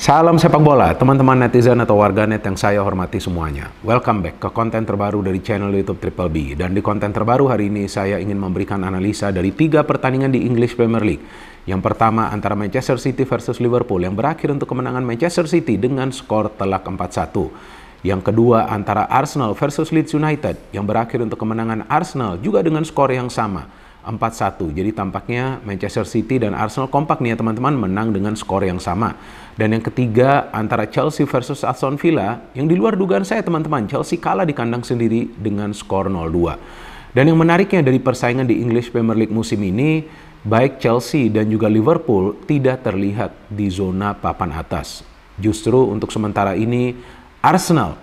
Salam sepak bola, teman-teman netizen atau warganet yang saya hormati semuanya. Welcome back ke konten terbaru dari channel YouTube Triple B. Dan di konten terbaru hari ini saya ingin memberikan analisa dari 3 pertandingan di English Premier League. Yang pertama antara Manchester City versus Liverpool yang berakhir untuk kemenangan Manchester City dengan skor telak 4-1. Yang kedua antara Arsenal versus Leeds United yang berakhir untuk kemenangan Arsenal juga dengan skor yang sama, 4-1. Jadi tampaknya Manchester City dan Arsenal kompak nih ya teman-teman, menang dengan skor yang sama. Dan yang ketiga antara Chelsea versus Aston Villa yang di luar dugaan saya teman-teman, Chelsea kalah di kandang sendiri dengan skor 0-2. Dan yang menariknya dari persaingan di English Premier League musim ini, baik Chelsea dan juga Liverpool tidak terlihat di zona papan atas. Justru untuk sementara ini Arsenal,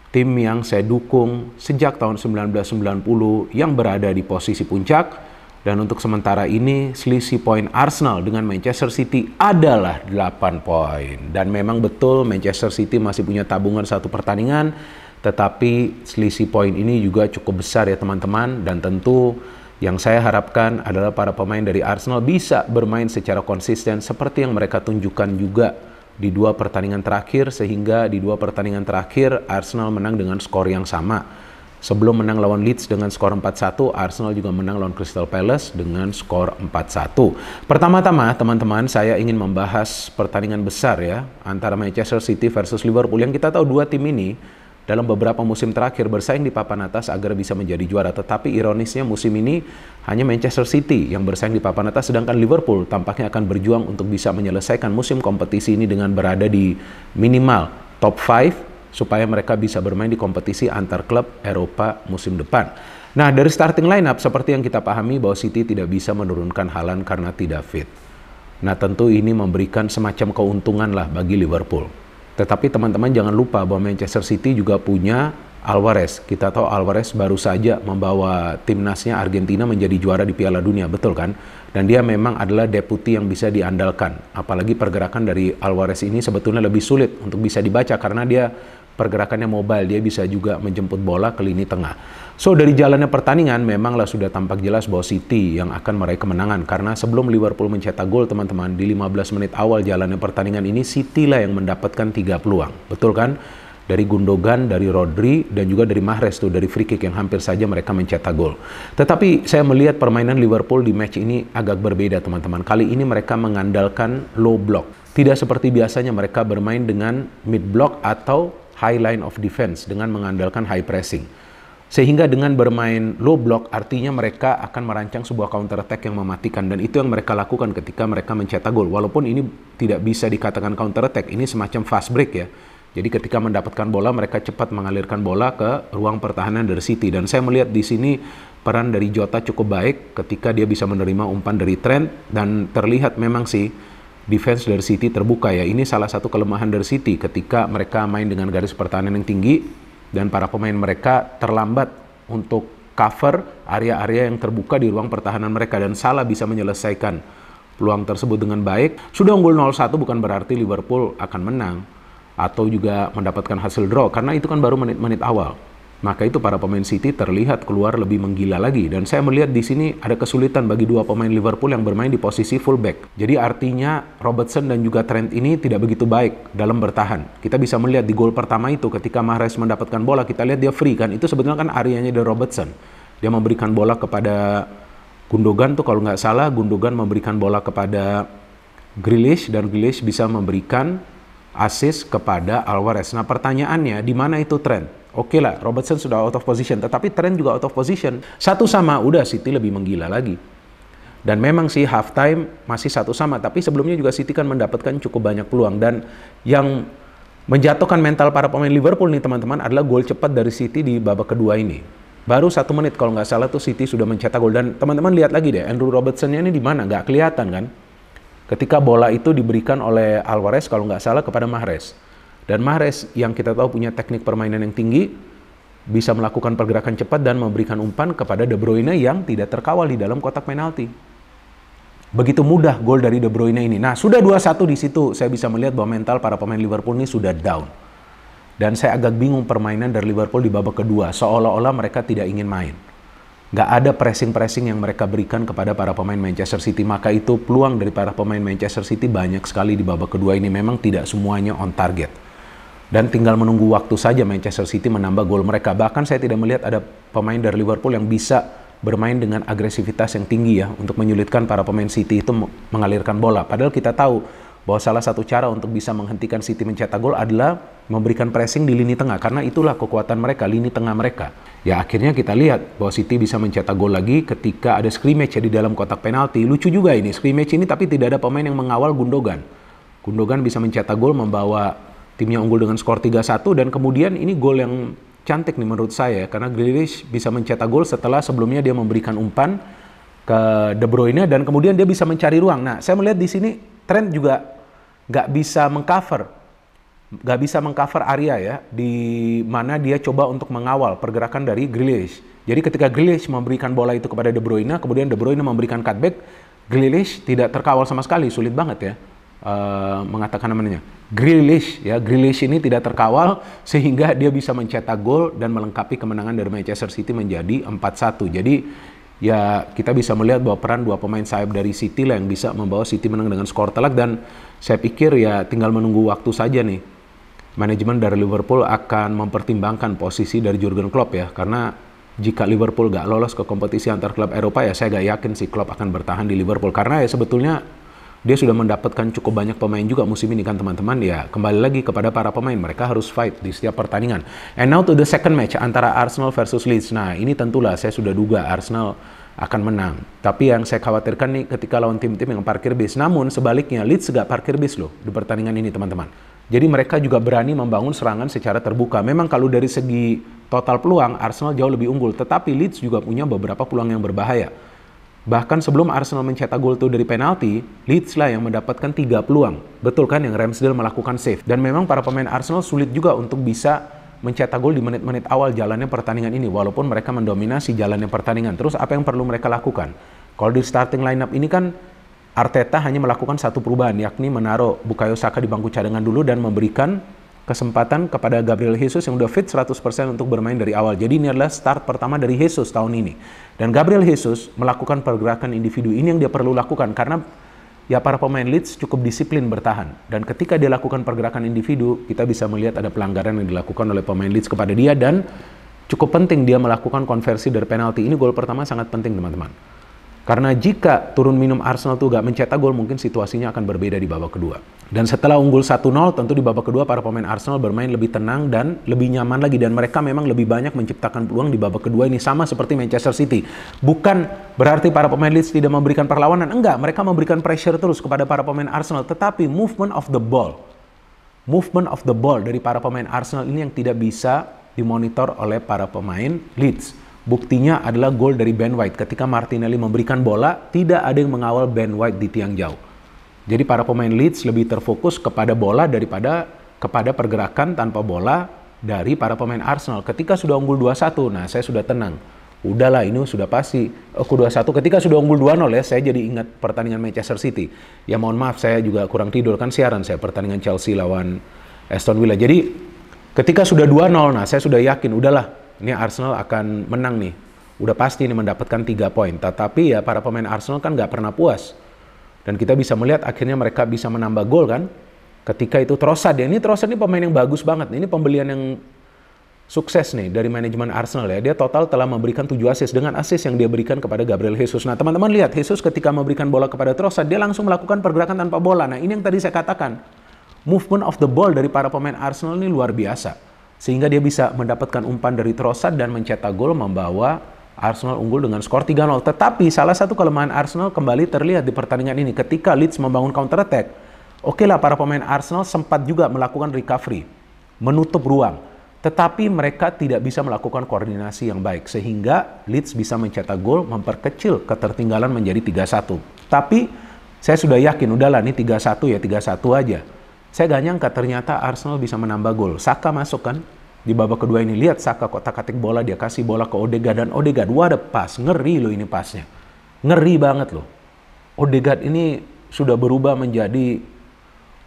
tim yang saya dukung sejak tahun 1990 yang berada di posisi puncak. Dan untuk sementara ini selisih poin Arsenal dengan Manchester City adalah 8 poin. Dan memang betul Manchester City masih punya tabungan 1 pertandingan. Tetapi selisih poin ini juga cukup besar ya teman-teman. Dan tentu yang saya harapkan adalah para pemain dari Arsenal bisa bermain secara konsisten seperti yang mereka tunjukkan juga di 2 pertandingan terakhir. Sehingga di 2 pertandingan terakhir Arsenal menang dengan skor yang sama. Sebelum menang lawan Leeds dengan skor 4-1, Arsenal juga menang lawan Crystal Palace dengan skor 4-1. Pertama-tama, teman-teman, saya ingin membahas pertandingan besar ya, antara Manchester City versus Liverpool. Yang kita tahu 2 tim ini dalam beberapa musim terakhir bersaing di papan atas agar bisa menjadi juara. Tetapi ironisnya musim ini hanya Manchester City yang bersaing di papan atas, sedangkan Liverpool tampaknya akan berjuang untuk bisa menyelesaikan musim kompetisi ini dengan berada di minimal top 5, supaya mereka bisa bermain di kompetisi antar klub Eropa musim depan. Nah, dari starting lineup seperti yang kita pahami bahwa City tidak bisa menurunkan Haaland karena tidak fit. Nah, tentu ini memberikan semacam keuntungan lah bagi Liverpool. Tetapi teman-teman jangan lupa bahwa Manchester City juga punya Alvarez. Kita tahu Alvarez baru saja membawa timnasnya Argentina menjadi juara di Piala Dunia, betul kan? Dan dia memang adalah deputi yang bisa diandalkan. Apalagi pergerakan dari Alvarez ini sebetulnya lebih sulit untuk bisa dibaca karena dia pergerakannya mobile, dia bisa juga menjemput bola ke lini tengah. So dari jalannya pertandingan memanglah sudah tampak jelas bahwa City yang akan meraih kemenangan. Karena sebelum Liverpool mencetak gol teman-teman, di 15 menit awal jalannya pertandingan ini City lah yang mendapatkan 3 peluang. Betul kan? Dari Gundogan, dari Rodri, dan juga dari Mahrez tuh, dari free kick yang hampir saja mereka mencetak gol. Tetapi saya melihat permainan Liverpool di match ini agak berbeda teman-teman. Kali ini mereka mengandalkan low block. Tidak seperti biasanya mereka bermain dengan mid block atau high line of defense dengan mengandalkan high pressing. Sehingga dengan bermain low block artinya mereka akan merancang sebuah counter attack yang mematikan, dan itu yang mereka lakukan ketika mereka mencetak gol. Walaupun ini tidak bisa dikatakan counter attack, ini semacam fast break ya. Jadi ketika mendapatkan bola mereka cepat mengalirkan bola ke ruang pertahanan dari City, dan saya melihat di sini peran dari Jota cukup baik ketika dia bisa menerima umpan dari Trent, dan terlihat memang sih defense dari City terbuka ya. Ini salah satu kelemahan dari City ketika mereka main dengan garis pertahanan yang tinggi dan para pemain mereka terlambat untuk cover area-area yang terbuka di ruang pertahanan mereka, dan Salah bisa menyelesaikan peluang tersebut dengan baik. Sudah unggul 0-1 bukan berarti Liverpool akan menang atau juga mendapatkan hasil draw, karena itu kan baru menit-menit awal. Maka itu para pemain City terlihat keluar lebih menggila lagi, dan saya melihat di sini ada kesulitan bagi 2 pemain Liverpool yang bermain di posisi fullback. Jadi artinya Robertson dan juga Trent ini tidak begitu baik dalam bertahan. Kita bisa melihat di gol pertama itu ketika Mahrez mendapatkan bola, kita lihat dia free kan, itu sebetulnya kan areanya dari Robertson. Dia memberikan bola kepada Gundogan tuh kalau nggak salah, Gundogan memberikan bola kepada Grealish dan Grealish bisa memberikan assist kepada Alvarez. Nah pertanyaannya, di mana itu Trent? Oke lah, Robertson sudah out of position, tetapi Trent juga out of position. 1-1, udah City lebih menggila lagi. Dan memang sih half time masih 1-1, tapi sebelumnya juga City kan mendapatkan cukup banyak peluang. Dan yang menjatuhkan mental para pemain Liverpool nih teman-teman adalah gol cepat dari City di babak kedua ini. Baru 1 menit kalau nggak salah tuh City sudah mencetak gol. Dan teman-teman lihat lagi deh, Andrew Robertsonnya ini di mana? Nggak kelihatan kan? Ketika bola itu diberikan oleh Alvarez kalau nggak salah kepada Mahrez. Dan Mahrez yang kita tahu punya teknik permainan yang tinggi, bisa melakukan pergerakan cepat dan memberikan umpan kepada De Bruyne yang tidak terkawal di dalam kotak penalti. Begitu mudah gol dari De Bruyne ini. Nah, sudah 2-1 di situ saya bisa melihat bahwa mental para pemain Liverpool ini sudah down. Dan saya agak bingung permainan dari Liverpool di babak kedua, seolah-olah mereka tidak ingin main. Nggak ada pressing-pressing yang mereka berikan kepada para pemain Manchester City. Maka itu peluang dari para pemain Manchester City banyak sekali di babak kedua ini. Memang tidak semuanya on target. Dan tinggal menunggu waktu saja Manchester City menambah gol mereka. Bahkan saya tidak melihat ada pemain dari Liverpool yang bisa bermain dengan agresivitas yang tinggi ya, untuk menyulitkan para pemain City itu mengalirkan bola. Padahal kita tahu bahwa salah satu cara untuk bisa menghentikan City mencetak gol adalah memberikan pressing di lini tengah, karena itulah kekuatan mereka, lini tengah mereka. Ya akhirnya kita lihat bahwa City bisa mencetak gol lagi ketika ada scrimmage ya di dalam kotak penalti. Lucu juga ini scrimmage ini, tapi tidak ada pemain yang mengawal Gundogan. Gundogan bisa mencetak gol membawa timnya unggul dengan skor 3-1, dan kemudian ini gol yang cantik nih menurut saya, karena Grealish bisa mencetak gol setelah sebelumnya dia memberikan umpan ke De Bruyne dan kemudian dia bisa mencari ruang. Nah, saya melihat di sini Trent juga nggak bisa mengcover area ya, di mana dia coba untuk mengawal pergerakan dari Grealish. Jadi ketika Grealish memberikan bola itu kepada De Bruyne, kemudian De Bruyne memberikan cutback, Grealish tidak terkawal sama sekali, sulit banget ya mengatakan namanya. Grealish ini tidak terkawal sehingga dia bisa mencetak gol dan melengkapi kemenangan dari Manchester City menjadi 4-1. Jadi ya kita bisa melihat bahwa peran dua pemain sayap dari City lah yang bisa membawa City menang dengan skor telak, dan saya pikir ya tinggal menunggu waktu saja nih. Manajemen dari Liverpool akan mempertimbangkan posisi dari Jurgen Klopp ya, karena jika Liverpool gak lolos ke kompetisi antar klub Eropa ya saya gak yakin si Klopp akan bertahan di Liverpool, karena ya sebetulnya dia sudah mendapatkan cukup banyak pemain juga musim ini kan teman-teman. Ya kembali lagi kepada para pemain, mereka harus fight di setiap pertandingan. And now to the second match antara Arsenal versus Leeds. Nah ini tentulah saya sudah duga Arsenal akan menang. Tapi yang saya khawatirkan nih ketika lawan tim-tim yang parkir bis. Namun sebaliknya Leeds gak parkir bis loh di pertandingan ini teman-teman. Jadi mereka juga berani membangun serangan secara terbuka. Memang kalau dari segi total peluang Arsenal jauh lebih unggul, tetapi Leeds juga punya beberapa peluang yang berbahaya. Bahkan sebelum Arsenal mencetak gol itu dari penalti, Leeds lah yang mendapatkan 3 peluang. Betul kan yang Ramsdale melakukan save. Dan memang para pemain Arsenal sulit juga untuk bisa mencetak gol di menit-menit awal jalannya pertandingan ini, walaupun mereka mendominasi jalannya pertandingan. Terus apa yang perlu mereka lakukan? Kalau di starting lineup ini kan Arteta hanya melakukan satu perubahan, yakni menaruh Bukayo Saka di bangku cadangan dulu dan memberikan kesempatan kepada Gabriel Jesus yang udah fit 100% untuk bermain dari awal. Jadi ini adalah start pertama dari Jesus tahun ini. Dan Gabriel Jesus melakukan pergerakan individu, ini yang dia perlu lakukan karena ya para pemain Leeds cukup disiplin bertahan. Dan ketika dia lakukan pergerakan individu, kita bisa melihat ada pelanggaran yang dilakukan oleh pemain Leeds kepada dia, dan cukup penting dia melakukan konversi dari penalti. Ini gol pertama sangat penting teman-teman. Karena jika turun minum Arsenal tuh gak mencetak gol, mungkin situasinya akan berbeda di babak kedua. Dan setelah unggul 1-0, tentu di babak kedua para pemain Arsenal bermain lebih tenang dan lebih nyaman lagi. Dan mereka memang lebih banyak menciptakan peluang di babak kedua ini, sama seperti Manchester City. Bukan berarti para pemain Leeds tidak memberikan perlawanan. Enggak, mereka memberikan pressure terus kepada para pemain Arsenal. Tetapi movement of the ball dari para pemain Arsenal ini yang tidak bisa dimonitor oleh para pemain Leeds. Buktinya adalah gol dari Ben White. Ketika Martinelli memberikan bola, tidak ada yang mengawal Ben White di tiang jauh. Jadi para pemain Leeds lebih terfokus kepada bola daripada kepada pergerakan tanpa bola dari para pemain Arsenal. Ketika sudah unggul 2-1, nah saya sudah tenang. Udahlah, ini sudah pasti. 2-1 ketika sudah unggul 2-0 ya, saya jadi ingat pertandingan Manchester City. Ya mohon maaf, saya juga kurang tidur, kan siaran saya pertandingan Chelsea lawan Aston Villa. Jadi ketika sudah 2-0, nah saya sudah yakin, udahlah. Ini Arsenal akan menang nih. Udah pasti ini mendapatkan 3 poin. Tetapi ya para pemain Arsenal kan nggak pernah puas. Dan kita bisa melihat akhirnya mereka bisa menambah gol kan. Ketika itu Trossard ya. Ini Trossard ini pemain yang bagus banget. Ini pembelian yang sukses nih dari manajemen Arsenal ya. Dia total telah memberikan 7 assist dengan assist yang dia berikan kepada Gabriel Jesus. Nah teman-teman lihat, Jesus ketika memberikan bola kepada Trossard, dia langsung melakukan pergerakan tanpa bola. Nah ini yang tadi saya katakan. Movement of the ball dari para pemain Arsenal ini luar biasa. Sehingga dia bisa mendapatkan umpan dari Trossard dan mencetak gol membawa Arsenal unggul dengan skor 3-0. Tetapi salah satu kelemahan Arsenal kembali terlihat di pertandingan ini. Ketika Leeds membangun counter attack, oke lah para pemain Arsenal sempat juga melakukan recovery, menutup ruang. Tetapi mereka tidak bisa melakukan koordinasi yang baik. Sehingga Leeds bisa mencetak gol, memperkecil ketertinggalan menjadi 3-1. Tapi saya sudah yakin, udahlah ini 3-1 ya 3-1 aja. Saya gak nyangka ternyata Arsenal bisa menambah gol. Saka masuk kan di babak kedua ini. Lihat Saka kotak-katik bola, dia kasih bola ke Odegaard. Dan Odegaard, what a pass. Ngeri loh ini pasnya. Ngeri banget loh. Odegaard ini sudah berubah menjadi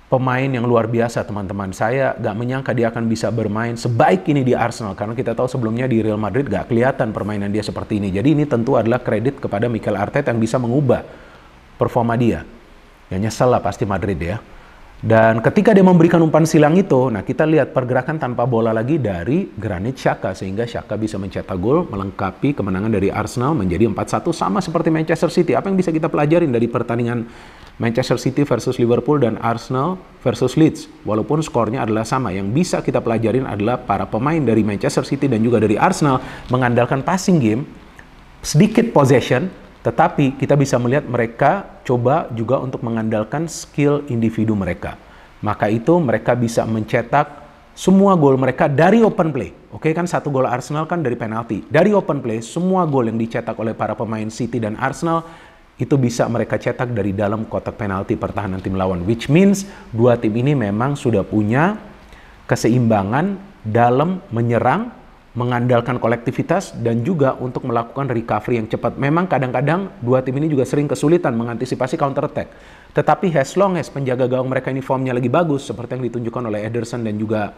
pemain yang luar biasa, teman-teman. Saya gak menyangka dia akan bisa bermain sebaik ini di Arsenal, karena kita tahu sebelumnya di Real Madrid gak kelihatan permainan dia seperti ini. Jadi ini tentu adalah kredit kepada Mikel Arteta yang bisa mengubah performa dia. Ya nyesel lah pasti Madrid ya. Dan ketika dia memberikan umpan silang itu, nah kita lihat pergerakan tanpa bola lagi dari Granit Xhaka, sehingga Xhaka bisa mencetak gol melengkapi kemenangan dari Arsenal menjadi 4-1, sama seperti Manchester City. Apa yang bisa kita pelajarin dari pertandingan Manchester City versus Liverpool dan Arsenal versus Leeds? Walaupun skornya adalah sama, yang bisa kita pelajarin adalah para pemain dari Manchester City dan juga dari Arsenal mengandalkan passing game, sedikit possession, tetapi kita bisa melihat mereka coba juga untuk mengandalkan skill individu mereka. Maka itu mereka bisa mencetak semua gol mereka dari open play. Oke, kan satu gol Arsenal kan dari penalti. Dari open play, semua gol yang dicetak oleh para pemain City dan Arsenal itu bisa mereka cetak dari dalam kotak penalti pertahanan tim lawan. Which means dua tim ini memang sudah punya keseimbangan dalam menyerang, mengandalkan kolektivitas, dan juga untuk melakukan recovery yang cepat. Memang kadang-kadang dua tim ini juga sering kesulitan mengantisipasi counter attack. Tetapi as long as penjaga gawang mereka ini formnya lagi bagus, seperti yang ditunjukkan oleh Ederson dan juga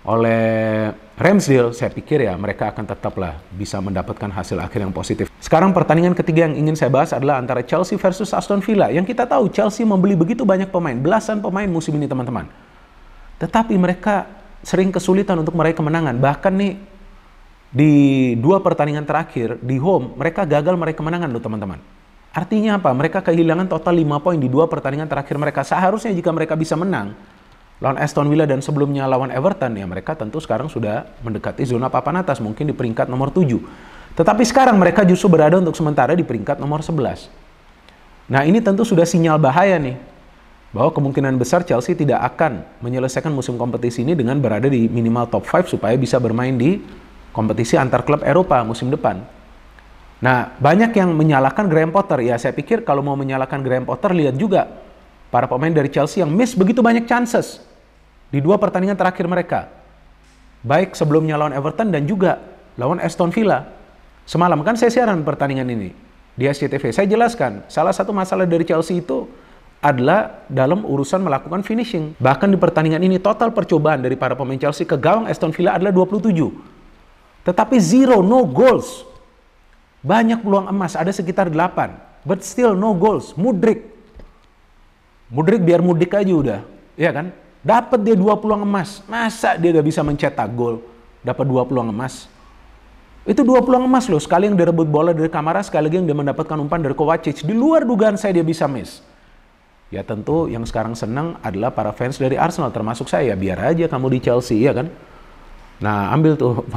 oleh Ramsdale, saya pikir ya mereka akan tetaplah bisa mendapatkan hasil akhir yang positif. Sekarang pertandingan ketiga yang ingin saya bahas adalah antara Chelsea versus Aston Villa. Yang kita tahu Chelsea membeli begitu banyak pemain, belasan pemain musim ini teman-teman. Tetapi mereka sering kesulitan untuk meraih kemenangan. Bahkan nih di dua pertandingan terakhir di home mereka gagal meraih kemenangan loh teman-teman. Artinya apa? Mereka kehilangan total 5 poin di dua pertandingan terakhir mereka. Seharusnya jika mereka bisa menang lawan Aston Villa dan sebelumnya lawan Everton, ya mereka tentu sekarang sudah mendekati zona papan atas, mungkin di peringkat nomor 7. Tetapi sekarang mereka justru berada untuk sementara di peringkat nomor 11. Nah ini tentu sudah sinyal bahaya nih, bahwa kemungkinan besar Chelsea tidak akan menyelesaikan musim kompetisi ini dengan berada di minimal top 5 supaya bisa bermain di kompetisi antar klub Eropa musim depan. Nah, banyak yang menyalahkan Graham Potter. Ya, saya pikir kalau mau menyalahkan Graham Potter, lihat juga para pemain dari Chelsea yang miss begitu banyak chances di dua pertandingan terakhir mereka. Baik sebelumnya lawan Everton dan juga lawan Aston Villa. Semalam kan saya siaran pertandingan ini di SCTV. Saya jelaskan, salah satu masalah dari Chelsea itu adalah dalam urusan melakukan finishing. Bahkan di pertandingan ini total percobaan dari para pemain Chelsea ke gawang Aston Villa adalah 27. Tetapi no goals. Banyak peluang emas, ada sekitar 8. But still no goals. Mudryk biar Mudryk aja udah. Iya kan? Dapat dia 2 peluang emas. Masa dia gak bisa mencetak gol? Dapat 2 peluang emas. Itu 2 peluang emas loh. Sekali yang direbut bola dari Kamara, sekali lagi yang dia mendapatkan umpan dari Kovacic. Di luar dugaan saya dia bisa miss. Ya tentu yang sekarang senang adalah para fans dari Arsenal, termasuk saya. Biar aja kamu di Chelsea, ya kan? Nah, ambil tuh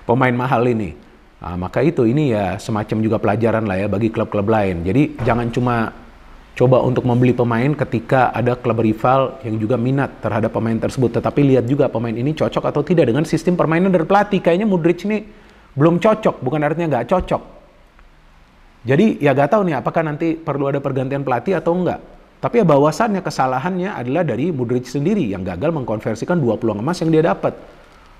pemain mahal ini. Nah, maka ini ya semacam juga pelajaran lah ya bagi klub-klub lain. Jadi jangan cuma coba untuk membeli pemain ketika ada klub rival yang juga minat terhadap pemain tersebut. Tetapi lihat juga pemain ini cocok atau tidak dengan sistem permainan dari pelatih. Kayaknya Mudryk ini belum cocok, bukan artinya nggak cocok. Jadi ya nggak tahu nih apakah nanti perlu ada pergantian pelatih atau enggak. Tapi ya bahwasannya kesalahannya adalah dari Mudryk sendiri yang gagal mengkonversikan 2 peluang emas yang dia dapat.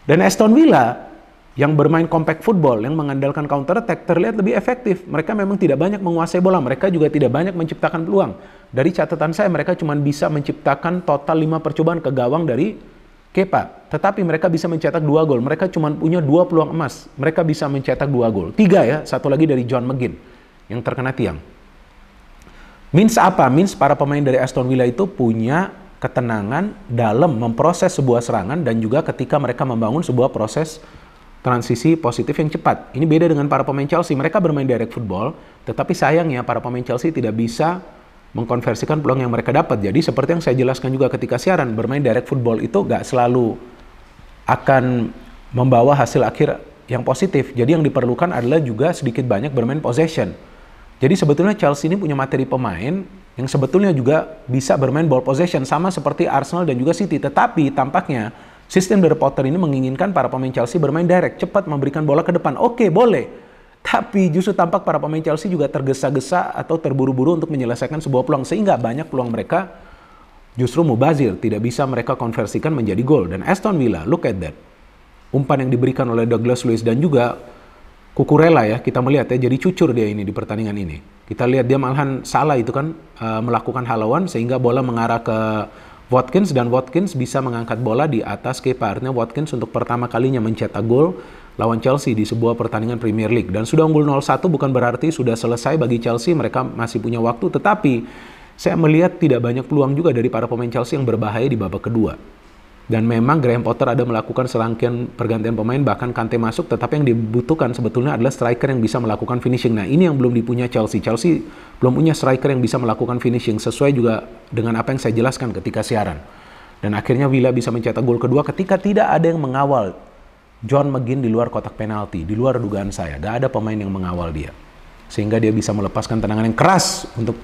Dan Aston Villa yang bermain compact football, yang mengandalkan counter attack, terlihat lebih efektif. Mereka memang tidak banyak menguasai bola, mereka juga tidak banyak menciptakan peluang. Dari catatan saya, mereka cuma bisa menciptakan total 5 percobaan ke gawang dari Kepa. Tetapi mereka bisa mencetak 2 gol. Mereka cuma punya 2 peluang emas. Mereka bisa mencetak 2 gol. 3 ya, satu lagi dari John McGinn yang terkena tiang. Means apa? Means para pemain dari Aston Villa itu punya ketenangan dalam memproses sebuah serangan dan juga ketika mereka membangun sebuah proses transisi positif yang cepat. Ini beda dengan para pemain Chelsea. Mereka bermain direct football, tetapi sayangnya para pemain Chelsea tidak bisa mengkonversikan peluang yang mereka dapat. Jadi seperti yang saya jelaskan juga ketika siaran, bermain direct football itu gak selalu akan membawa hasil akhir yang positif. Jadi yang diperlukan adalah juga sedikit banyak bermain possession. Jadi sebetulnya Chelsea ini punya materi pemain yang sebetulnya juga bisa bermain ball possession, sama seperti Arsenal dan juga City. Tetapi tampaknya sistem dari Potter ini menginginkan para pemain Chelsea bermain direct, cepat memberikan bola ke depan. Oke, boleh. Tapi justru tampak para pemain Chelsea juga tergesa-gesa atau terburu-buru untuk menyelesaikan sebuah peluang. Sehingga banyak peluang mereka justru mubazir, tidak bisa mereka konversikan menjadi gol. Dan Aston Villa, look at that. Umpan yang diberikan oleh Douglas Luiz dan juga Cucurella ya, kita melihat ya, jadi cucur dia ini di pertandingan ini. Kita lihat dia malahan salah itu kan, melakukan halauan sehingga bola mengarah ke Watkins dan Watkins bisa mengangkat bola di atas Kepa. Artinya Watkins untuk pertama kalinya mencetak gol lawan Chelsea di sebuah pertandingan Premier League. Dan sudah unggul 0-1 bukan berarti sudah selesai bagi Chelsea, mereka masih punya waktu. Tetapi saya melihat tidak banyak peluang juga dari para pemain Chelsea yang berbahaya di babak kedua. Dan memang Graham Potter ada melakukan serangkaian pergantian pemain, bahkan Kante masuk, tetapi yang dibutuhkan sebetulnya adalah striker yang bisa melakukan finishing. Nah, ini yang belum dipunya Chelsea. Chelsea belum punya striker yang bisa melakukan finishing, sesuai juga dengan apa yang saya jelaskan ketika siaran. Dan akhirnya Villa bisa mencetak gol kedua ketika tidak ada yang mengawal John McGinn di luar kotak penalti, di luar dugaan saya. Gak ada pemain yang mengawal dia. Sehingga dia bisa melepaskan tendangan yang keras untuk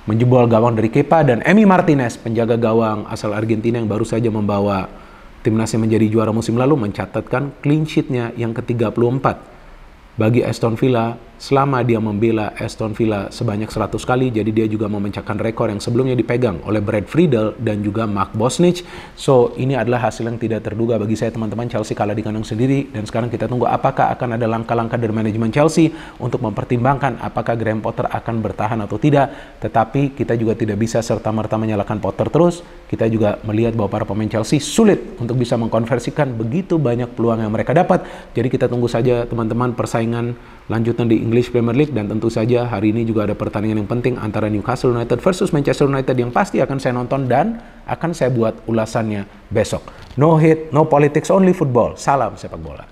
menjebol gawang dari Kepa, dan Emi Martinez, penjaga gawang asal Argentina yang baru saja membawa timnasnya menjadi juara musim lalu, mencatatkan clean sheet-nya yang ke-34 bagi Aston Villa selama dia membela Aston Villa sebanyak 100 kali. Jadi dia juga memecahkan rekor yang sebelumnya dipegang oleh Brad Friedel dan juga Mark Bosnich. So ini adalah hasil yang tidak terduga bagi saya, teman-teman. Chelsea kalah di kandang sendiri, dan sekarang kita tunggu apakah akan ada langkah-langkah dari manajemen Chelsea untuk mempertimbangkan apakah Graham Potter akan bertahan atau tidak. Tetapi kita juga tidak bisa serta-merta menyalahkan Potter terus. Kita juga melihat bahwa para pemain Chelsea sulit untuk bisa mengkonversikan begitu banyak peluang yang mereka dapat. Jadi kita tunggu saja, teman-teman, persaingan lanjutan di English Premier League. Dan tentu saja hari ini juga ada pertandingan yang penting antara Newcastle United versus Manchester United yang pasti akan saya nonton dan akan saya buat ulasannya besok. No hate, no politics, only football. Salam sepak bola.